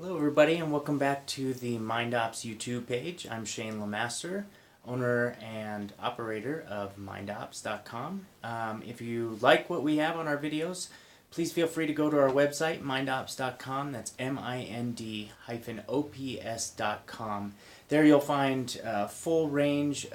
Hello everybody and welcome back to the MindOps YouTube page. I'm Shane Lemaster, owner and operator of mindops.com. If you like what we have on our videos, please feel free to go to our website, mindops.com. That's mind-ops.com. There you'll find full range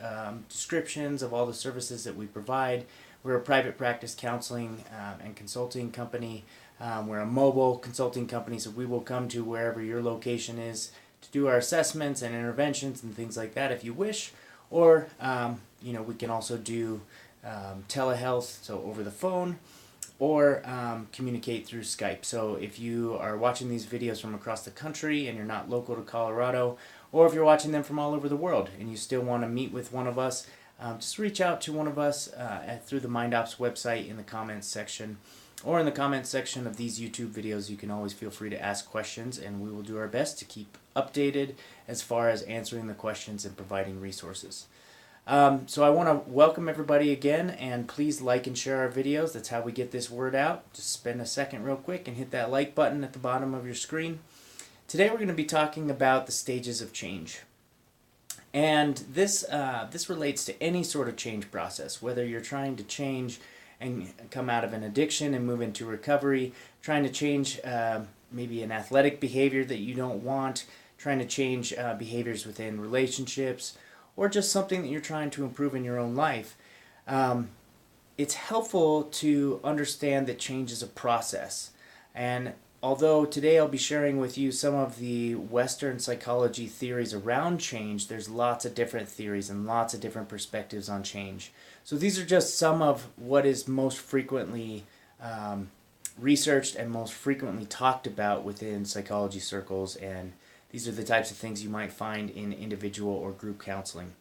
descriptions of all the services that we provide. We're a private practice counseling and consulting company. We're a mobile consulting company, so we will come to wherever your location is to do our assessments and interventions and things like that if you wish. Or, we can also do telehealth, so over the phone, or communicate through Skype. So if you are watching these videos from across the country and you're not local to Colorado, or if you're watching them from all over the world and you still want to meet with one of us, just reach out to one of us through the MindOps website in the comments section. Or in the comments section of these YouTube videos, you can always feel free to ask questions, and we will do our best to keep updated as far as answering the questions and providing resources. So I want to welcome everybody again, and please like and share our videos. That's how we get this word out. Just spend a second real quick and hit that like button at the bottom of your screen. Today we're going to be talking about the stages of change. And this relates to any sort of change process, whether you're trying to change and come out of an addiction and move into recovery, trying to change maybe an athletic behavior that you don't want, trying to change behaviors within relationships, or just something that you're trying to improve in your own life. It's helpful to understand that change is a process. And although today I'll be sharing with you some of the Western psychology theories around change, there's lots of different theories and lots of different perspectives on change. So these are just some of what is most frequently researched and most frequently talked about within psychology circles, and these are the types of things you might find in individual or group counseling.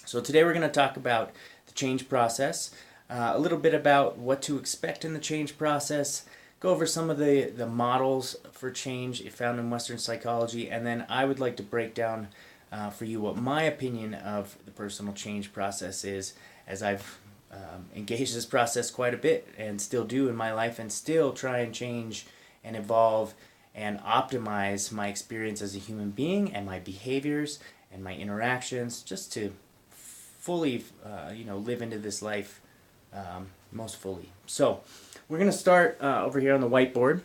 So today we're going to talk about the change process, a little bit about what to expect in the change process, go over some of the models for change found in Western psychology, and then I would like to break down for you what my opinion of the personal change process is, as I've engaged this process quite a bit and still do in my life, and still try and change and evolve and optimize my experience as a human being and my behaviors and my interactions, just to fully live into this life most fully. So we're going to start over here on the whiteboard.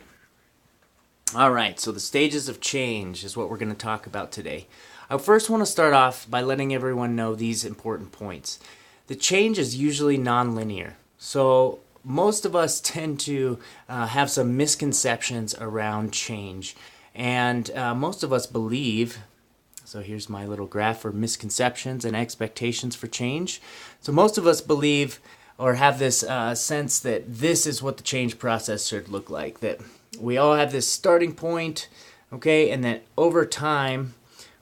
All right, so the stages of change is what we're going to talk about today. I first want to start off by letting everyone know these important points. The change is usually nonlinear. So most of us tend to have some misconceptions around change. And most of us believe, so here's my little graph for misconceptions and expectations for change. So most of us believe or have this sense that this is what the change process should look like, that we all have this starting point, okay, and that over time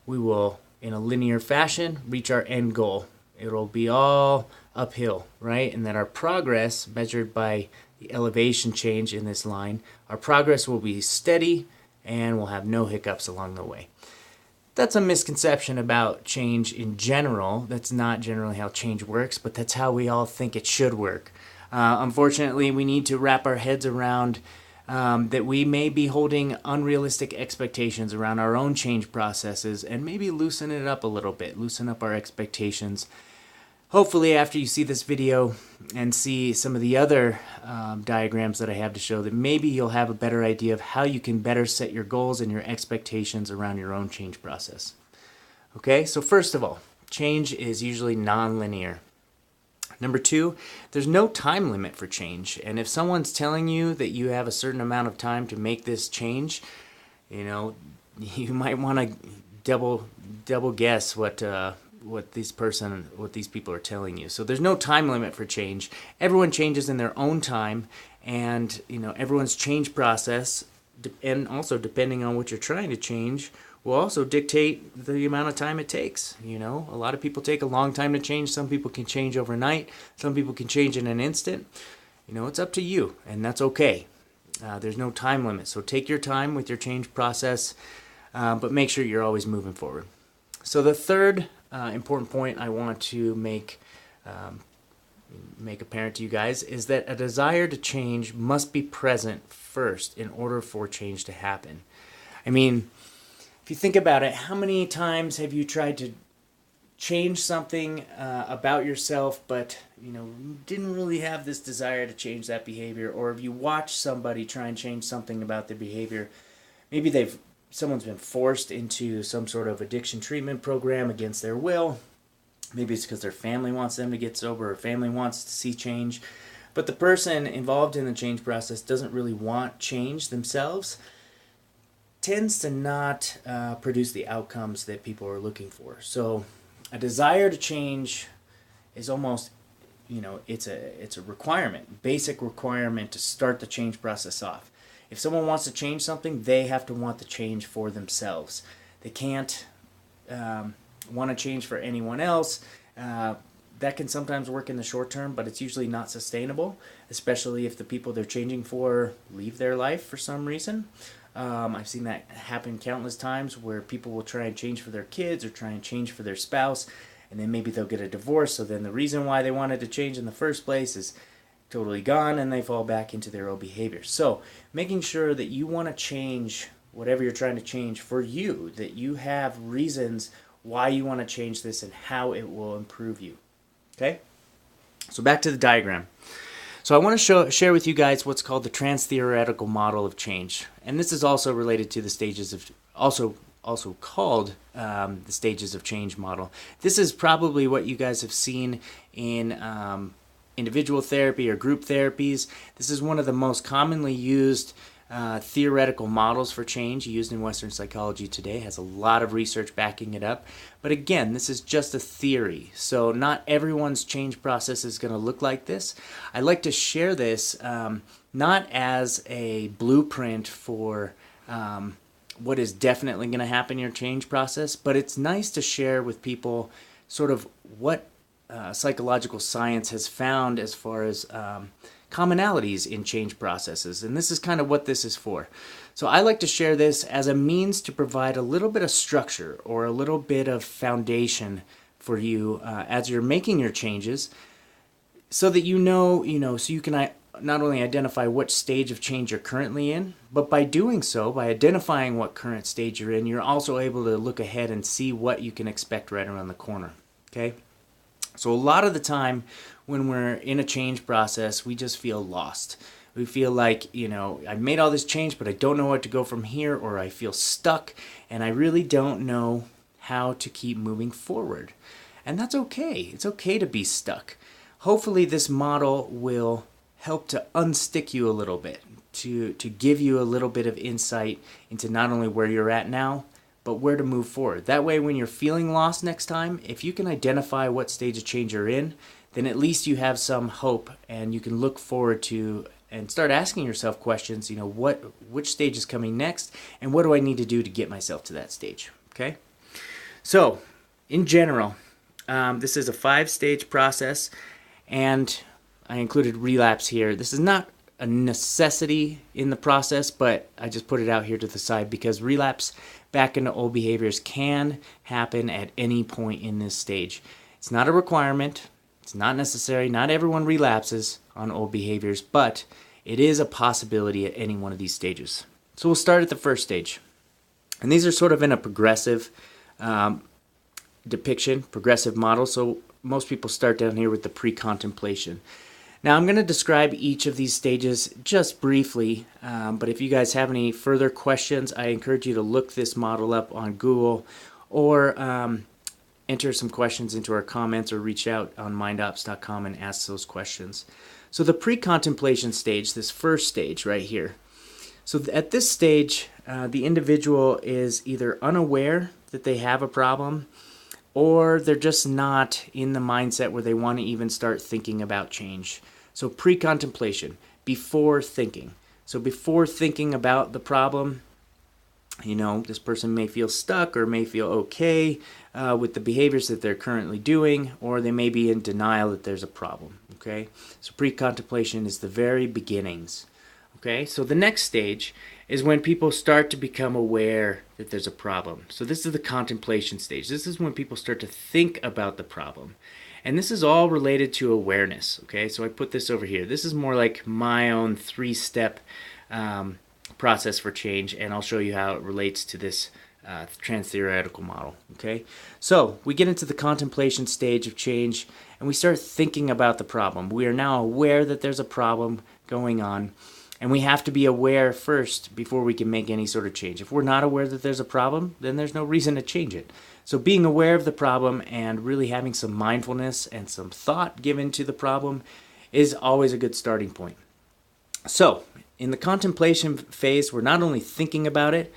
we will, in a linear fashion, reach our end goal. It'll be all uphill, right? And that our progress, measured by the elevation change in this line, our progress will be steady and we'll have no hiccups along the way. That's a misconception about change in general. That's not generally how change works, but that's how we all think it should work. Unfortunately, we need to wrap our heads around that we may be holding unrealistic expectations around our own change processes, and maybe loosen it up a little bit, loosen up our expectations. Hopefully, after you see this video and see some of the other diagrams that I have to show, that maybe you'll have a better idea of how you can better set your goals and your expectations around your own change process. Okay, so first of all, change is usually nonlinear. Number two, there's no time limit for change. And if someone's telling you that you have a certain amount of time to make this change, you might want to double guess what these people are telling you. So there's no time limit for change. Everyone changes in their own time, and everyone's change process, and also depending on what you're trying to change, will also dictate the amount of time it takes. A lot of people take a long time to change. Some people can change overnight. Some people can change in an instant. It's up to you, and that's okay. There's no time limit. So take your time with your change process, but make sure you're always moving forward. So the third important point I want to make apparent to you guys is that a desire to change must be present first in order for change to happen. I mean, if you think about it, how many times have you tried to change something about yourself, but didn't really have this desire to change that behavior? Or if you watch somebody try and change something about their behavior, maybe someone's been forced into some sort of addiction treatment program against their will. Maybe it's because their family wants them to get sober, or family wants to see change, but the person involved in the change process doesn't really want change themselves. Tends to not produce the outcomes that people are looking for. So a desire to change is almost, it's a requirement, basic requirement to start the change process off. If someone wants to change something, they have to want the change for themselves. They can't want to change for anyone else. That can sometimes work in the short term, but it's usually not sustainable, especially if the people they're changing for leave their life for some reason. I've seen that happen countless times where people will try and change for their kids or try and change for their spouse, and then maybe they'll get a divorce, so then the reason why they wanted to change in the first place is totally gone, and they fall back into their old behavior. So making sure that you want to change whatever you're trying to change for you, that you have reasons why you want to change this and how it will improve you. Okay? So back to the diagram. So I want to share with you guys what's called the trans-theoretical model of change. And this is also related to the stages of, also called the stages of change model. This is probably what you guys have seen in individual therapy or group therapies. This is one of the most commonly used theoretical models for change used in Western psychology today. It has a lot of research backing it up. But again, this is just a theory. So not everyone's change process is going to look like this. I like to share this not as a blueprint for what is definitely going to happen in your change process, but it's nice to share with people sort of what psychological science has found as far as commonalities in change processes, and this is kind of what this is for. So I like to share this as a means to provide a little bit of structure or a little bit of foundation for you as you're making your changes, so that so you can not only identify what stage of change you're currently in, but by doing so, by identifying what current stage you're in, you're also able to look ahead and see what you can expect right around the corner. Okay? So a lot of the time when we're in a change process, we just feel lost. We feel like, I've made all this change, but I don't know what to go from here, or I feel stuck, and I really don't know how to keep moving forward. And that's okay. It's okay to be stuck. Hopefully this model will help to unstick you a little bit, to give you a little bit of insight into not only where you're at now, but where to move forward. That way, when you're feeling lost next time, if you can identify what stage of change you're in, then at least you have some hope, and you can look forward to and start asking yourself questions, which stage is coming next, and what do I need to do to get myself to that stage, okay? So, in general, this is a 5-stage process, and I included relapse here. This is not a necessity in the process, but I just put it out here to the side because relapse back into old behaviors can happen at any point in this stage. It's not a requirement. It's not necessary. Not everyone relapses on old behaviors, but it is a possibility at any one of these stages. So we'll start at the first stage. And these are sort of in a progressive depiction, progressive model. So most people start down here with the pre-contemplation. Now I'm going to describe each of these stages just briefly, but if you guys have any further questions, I encourage you to look this model up on Google, or enter some questions into our comments, or reach out on mindops.com and ask those questions. So the pre-contemplation stage, this first stage right here. So at this stage, the individual is either unaware that they have a problem, or they're just not in the mindset where they want to even start thinking about change. So pre-contemplation, before thinking. So before thinking about the problem, this person may feel stuck or may feel okay with the behaviors that they're currently doing, or they may be in denial that there's a problem, okay? So pre-contemplation is the very beginnings, okay? So the next stage is when people start to become aware that there's a problem. So this is the contemplation stage. This is when people start to think about the problem. And this is all related to awareness, okay? So I put this over here. This is more like my own 3-step process for change, and I'll show you how it relates to this trans-theoretical model. Okay, so we get into the contemplation stage of change, and we start thinking about the problem. We are now aware that there's a problem going on, and we have to be aware first before we can make any sort of change. If we're not aware that there's a problem, then there's no reason to change it. So being aware of the problem and really having some mindfulness and some thought given to the problem is always a good starting point. So in the contemplation phase, we're not only thinking about it,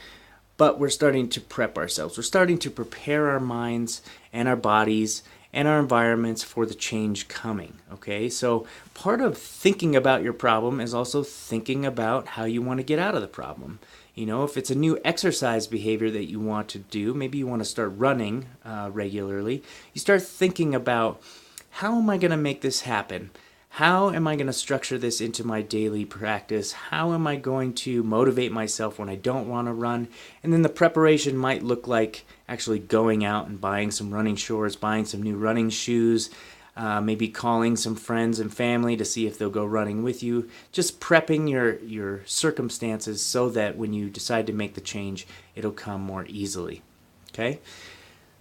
but we're starting to prep ourselves. We're starting to prepare our minds and our bodies and our environments for the change coming. Okay, so part of thinking about your problem is also thinking about how you want to get out of the problem. You know, if it's a new exercise behavior that you want to do, maybe you want to start running regularly, you start thinking about, how am I going to make this happen? How am I going to structure this into my daily practice? How am I going to motivate myself when I don't want to run? And then the preparation might look like actually going out and buying some running shorts, buying some new running shoes, maybe calling some friends and family to see if they'll go running with you. Just prepping your circumstances so that when you decide to make the change, it'll come more easily. Okay?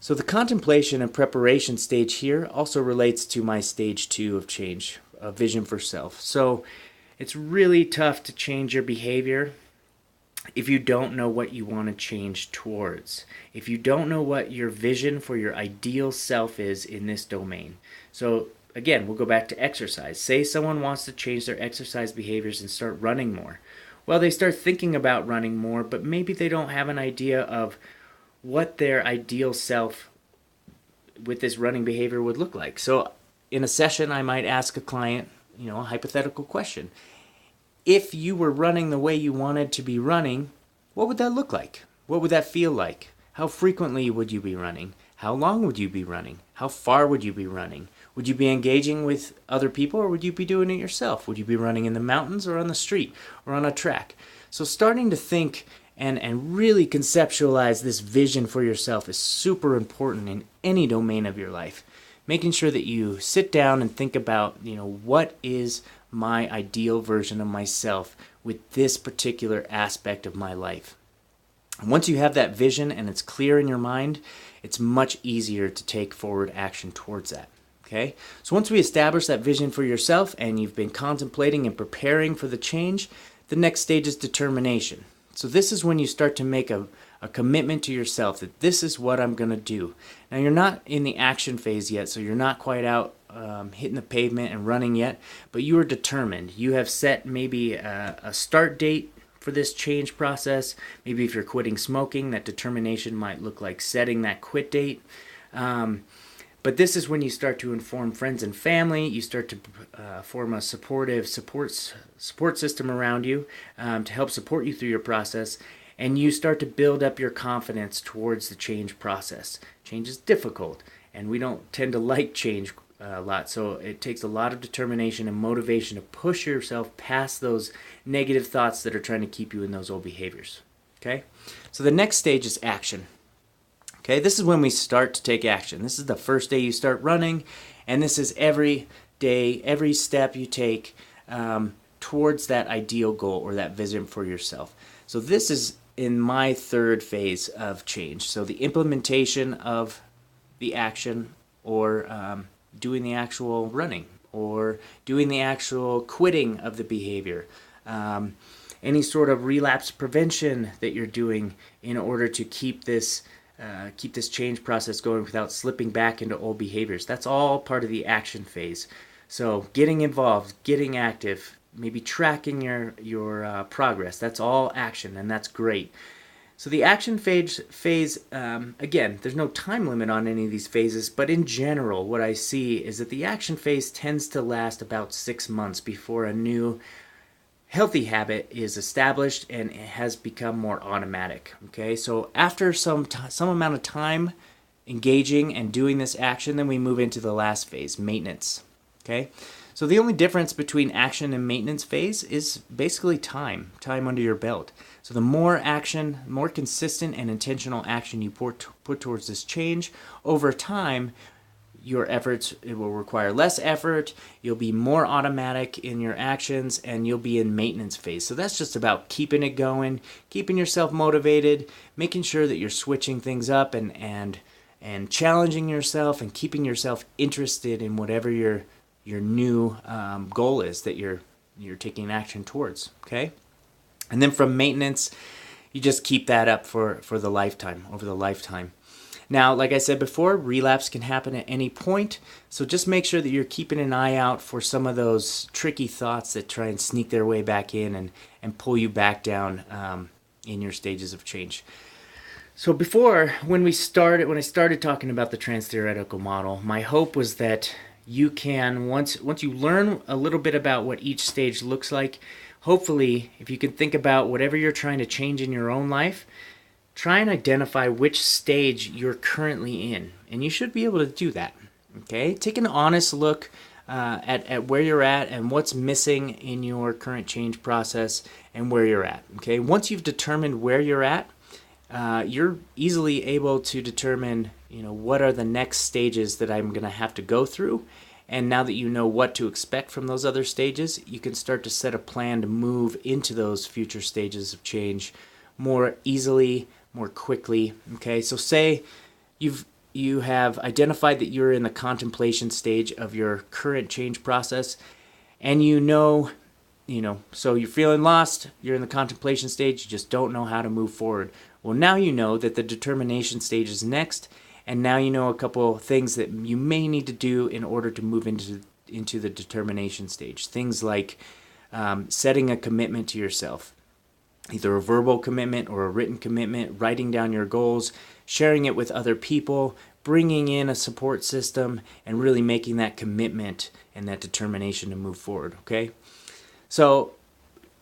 So the contemplation and preparation stage here also relates to my stage 2 of change, a vision for self. So it's really tough to change your behavior if you don't know what you want to change towards. If you don't know what your vision for your ideal self is in this domain. So again, we'll go back to exercise. Say someone wants to change their exercise behaviors and start running more. Well, they start thinking about running more, but maybe they don't have an idea of what their ideal self with this running behavior would look like. So in a session, I might ask a client, a hypothetical question. If you were running the way you wanted to be running, what would that look like? What would that feel like? How frequently would you be running? How long would you be running? How far would you be running? Would you be engaging with other people, or would you be doing it yourself? Would you be running in the mountains or on the street or on a track? So starting to think and really conceptualize this vision for yourself is super important in any domain of your life. Making sure that you sit down and think about, what is my ideal version of myself with this particular aspect of my life. And once you have that vision and it's clear in your mind, it's much easier to take forward action towards that. Okay? So once we establish that vision for yourself and you've been contemplating and preparing for the change, the next stage is determination. So this is when you start to make a commitment to yourself that this is what I'm going to do. Now you're not in the action phase yet, so you're not quite out hitting the pavement and running yet, but you are determined. You have set maybe a start date for this change process. Maybe if you're quitting smoking, that determination might look like setting that quit date. But this is when you start to inform friends and family. You start to form a supportive support system around you to help support you through your process. And you start to build up your confidence towards the change process. Change is difficult, and we don't tend to like change a lot. So it takes a lot of determination and motivation to push yourself past those negative thoughts that are trying to keep you in those old behaviors. Okay? So the next stage is action. Okay, this is when we start to take action. This is the first day you start running, and this is every day, every step you take towards that ideal goal or that vision for yourself. So this is in my third phase of change. So the implementation of the action, or doing the actual running, or doing the actual quitting of the behavior. Any sort of relapse prevention that you're doing in order to keep this change process going without slipping back into old behaviors. That's all part of the action phase. So getting involved, getting active, maybe tracking your progress. That's all action, and that's great. So the action phase, again, there's no time limit on any of these phases, but in general, what I see is that the action phase tends to last about 6 months before a new healthy habit is established and it has become more automatic. Okay, so after some amount of time engaging and doing this action, then we move into the last phase, maintenance. Okay, so the only difference between action and maintenance phase is basically time under your belt. So the more action, more consistent and intentional action you put towards this change, over time, your efforts, it will require less effort, you'll be more automatic in your actions, and you'll be in maintenance phase. So that's just about keeping it going, keeping yourself motivated, making sure that you're switching things up and challenging yourself and keeping yourself interested in whatever your new goal is that you're taking action towards, okay? And then from maintenance, you just keep that up for the lifetime, over the lifetime. Now, like I said before, relapse can happen at any point, so just make sure that you're keeping an eye out for some of those tricky thoughts that try and sneak their way back in and pull you back down in your stages of change. So before, when I started talking about the trans-theoretical model, my hope was that you can, once you learn a little bit about what each stage looks like, hopefully, if you can think about whatever you're trying to change in your own life, try and identify which stage you're currently in. And you should be able to do that. Okay? Take an honest look at where you're at and what's missing in your current change process and where you're at. Okay? Once you've determined where you're at, you're easily able to determine, what are the next stages that I'm going to have to go through. And now that you know what to expect from those other stages, you can start to set a plan to move into those future stages of change more easily, more quickly. Okay, so say you have identified that you're in the contemplation stage of your current change process, and so you're feeling lost, you're in the contemplation stage, you just don't know how to move forward. Well, now you know that the determination stage is next, and now you know a couple things that you may need to do in order to move into the determination stage. Things like setting a commitment to yourself, either a verbal commitment or a written commitment, writing down your goals, sharing it with other people, bringing in a support system, and really making that commitment and that determination to move forward, okay? So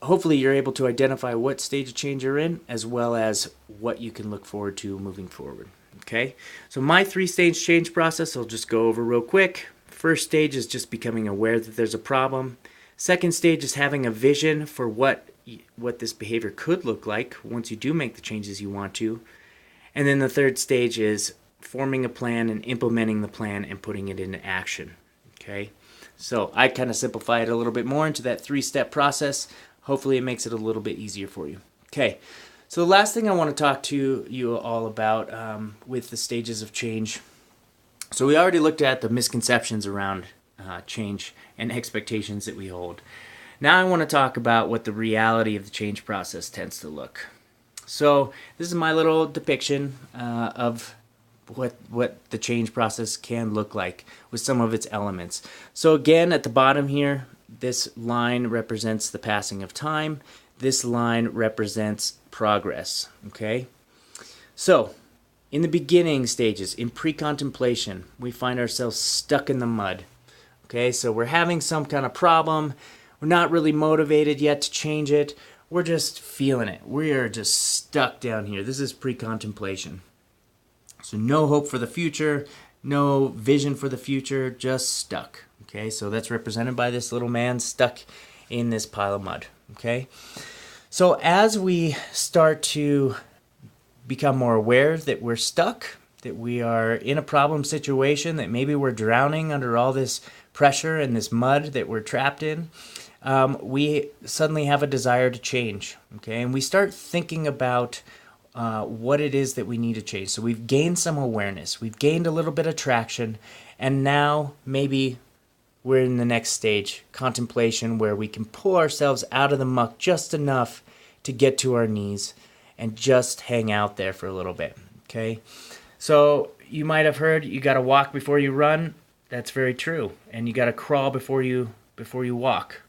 hopefully you're able to identify what stage of change you're in, as well as what you can look forward to moving forward, okay? So my 3-stage change process, I'll just go over real quick. First stage is just becoming aware that there's a problem. Second stage is having a vision for what this behavior could look like once you do make the changes you want to. And then the third stage is forming a plan and implementing the plan and putting it into action, okay? So I kind of simplify it a little bit more into that 3-step process. Hopefully it makes it a little bit easier for you. Okay, so the last thing I want to talk to you all about with the stages of change. So we already looked at the misconceptions around change and expectations that we hold. Now I want to talk about what the reality of the change process tends to look. So this is my little depiction of what the change process can look like with some of its elements. So again, at the bottom here, this line represents the passing of time. This line represents progress, okay? So in the beginning stages, in pre-contemplation, we find ourselves stuck in the mud, okay? So we're having some kind of problem. We're not really motivated yet to change it. We're just feeling it. We are just stuck down here. This is pre-contemplation. So no hope for the future, no vision for the future, just stuck. Okay, so that's represented by this little man stuck in this pile of mud. Okay, so as we start to become more aware that we're stuck, that we are in a problem situation, that maybe we're drowning under all this pressure and this mud that we're trapped in, we suddenly have a desire to change. Okay, and we start thinking about what it is that we need to change. So we've gained some awareness, we've gained a little bit of traction, and now maybe we're in the next stage, contemplation, where we can pull ourselves out of the muck just enough to get to our knees and just hang out there for a little bit, okay? So you might have heard you got to walk before you run. That's very true. And you got to crawl before you walk,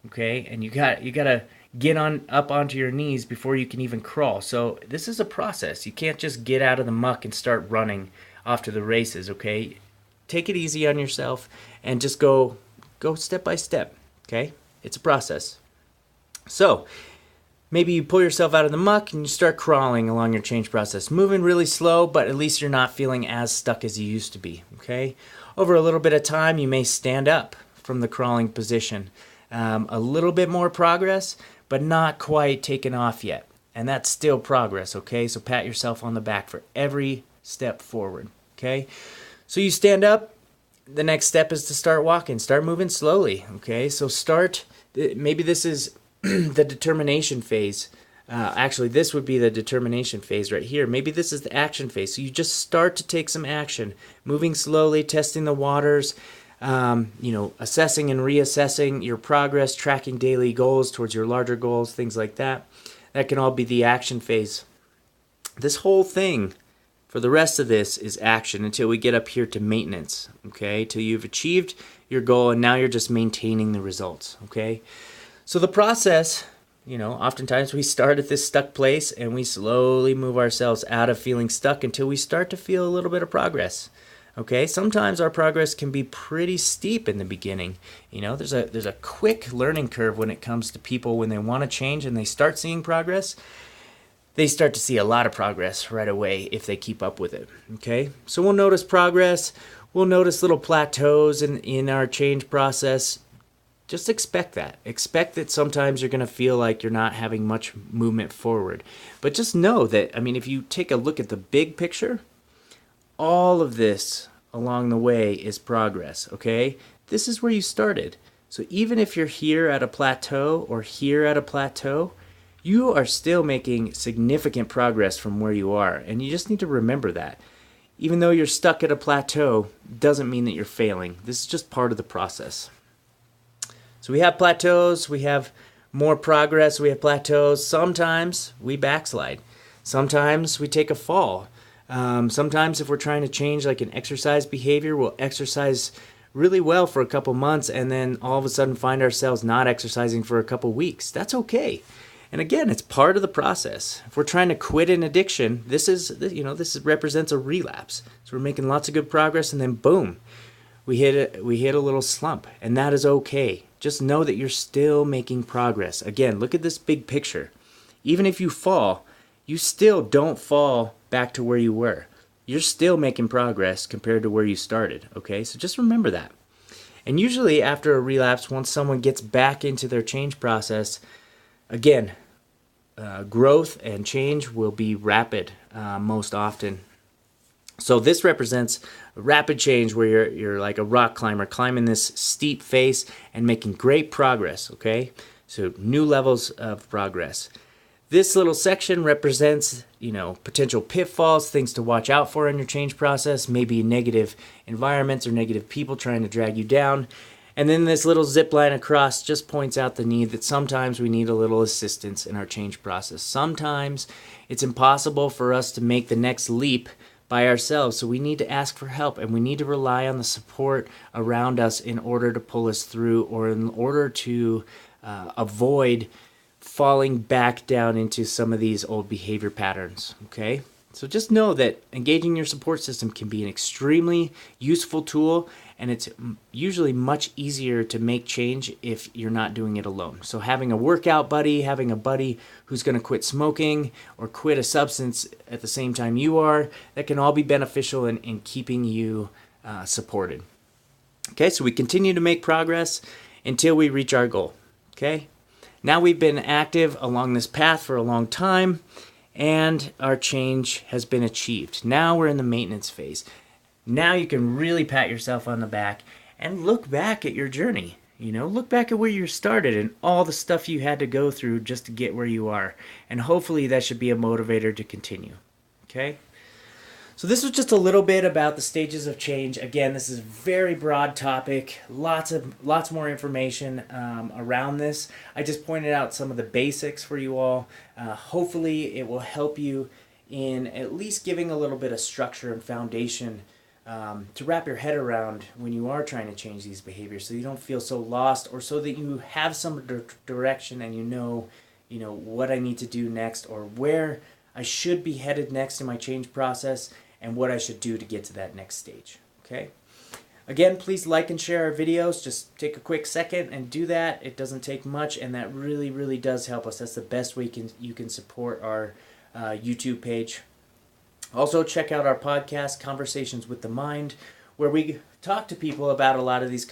okay? And you got to get up onto your knees before you can even crawl. So this is a process. You can't just get out of the muck and start running off to the races, okay? Take it easy on yourself and just go step by step, okay? It's a process. So maybe you pull yourself out of the muck and you start crawling along your change process, moving really slow, but at least you're not feeling as stuck as you used to be, okay? Over a little bit of time, you may stand up from the crawling position. A little bit more progress, but not quite taken off yet. And that's still progress, okay? So pat yourself on the back for every step forward, okay? So you stand up, the next step is to start walking, start moving slowly. Okay, so maybe this is the determination phase. Actually, this would be the determination phase right here. Maybe this is the action phase. So you just start to take some action, moving slowly, testing the waters, assessing and reassessing your progress, tracking daily goals towards your larger goals, things like that. That can all be the action phase. This whole thing for the rest of this is action until we get up here to maintenance, okay? Till you've achieved your goal and now you're just maintaining the results, okay? So the process, oftentimes we start at this stuck place and we slowly move ourselves out of feeling stuck until we start to feel a little bit of progress. Okay, sometimes our progress can be pretty steep in the beginning. There's a quick learning curve when it comes to people when they want to change and they start seeing progress. They start to see a lot of progress right away if they keep up with it. Okay, so we'll notice progress. We'll notice little plateaus in our change process. Just expect that. Expect that sometimes you're going to feel like you're not having much movement forward. But just know that, if you take a look at the big picture, all of this along the way is progress, okay? This is where you started. So even if you're here at a plateau or here at a plateau, you are still making significant progress from where you are. And you just need to remember that. Even though you're stuck at a plateau, doesn't mean that you're failing. This is just part of the process. So we have plateaus, we have more progress, we have plateaus. Sometimes we backslide. Sometimes we take a fall. Sometimes if we're trying to change like an exercise behavior, we'll exercise really well for a couple months and then all of a sudden find ourselves not exercising for a couple weeks. That's okay. And again, it's part of the process. If we're trying to quit an addiction, this represents a relapse. So we're making lots of good progress and then boom, we hit a little slump, and that is okay. Just know that you're still making progress. Again, look at this big picture. Even if you fall, you still don't fall back to where you were. You're still making progress compared to where you started, okay? So just remember that. And usually after a relapse, once someone gets back into their change process, again, growth and change will be rapid most often. So this represents a rapid change where you're like a rock climber climbing this steep face and making great progress, okay? So new levels of progress. This little section represents, potential pitfalls, things to watch out for in your change process, maybe negative environments or negative people trying to drag you down. And then this little zip line across just points out the need that sometimes we need a little assistance in our change process. Sometimes it's impossible for us to make the next leap by ourselves, so we need to ask for help and we need to rely on the support around us in order to pull us through or in order to avoid falling back down into some of these old behavior patterns, okay? So just know that engaging your support system can be an extremely useful tool, and it's usually much easier to make change if you're not doing it alone. So having a workout buddy, having a buddy who's going to quit smoking or quit a substance at the same time you are, that can all be beneficial in keeping you supported. Okay, so we continue to make progress until we reach our goal, okay? Now we've been active along this path for a long time, and our change has been achieved. Now we're in the maintenance phase. Now you can really pat yourself on the back and look back at your journey. Look back at where you started and all the stuff you had to go through just to get where you are. And hopefully that should be a motivator to continue. Okay? So this was just a little bit about the stages of change. Again, this is a very broad topic. Lots more information around this. I just pointed out some of the basics for you all. Hopefully it will help you in at least giving a little bit of structure and foundation to wrap your head around when you are trying to change these behaviors, so you don't feel so lost, or so that you have some direction and you know what I need to do next, or where I should be headed next in my change process, and what I should do to get to that next stage. Okay? Again, please like and share our videos. Just take a quick second and do that. It doesn't take much, and that really, really does help us. That's the best way you can support our YouTube page. Also, check out our podcast, Conversations with the Mind, where we talk to people about a lot of these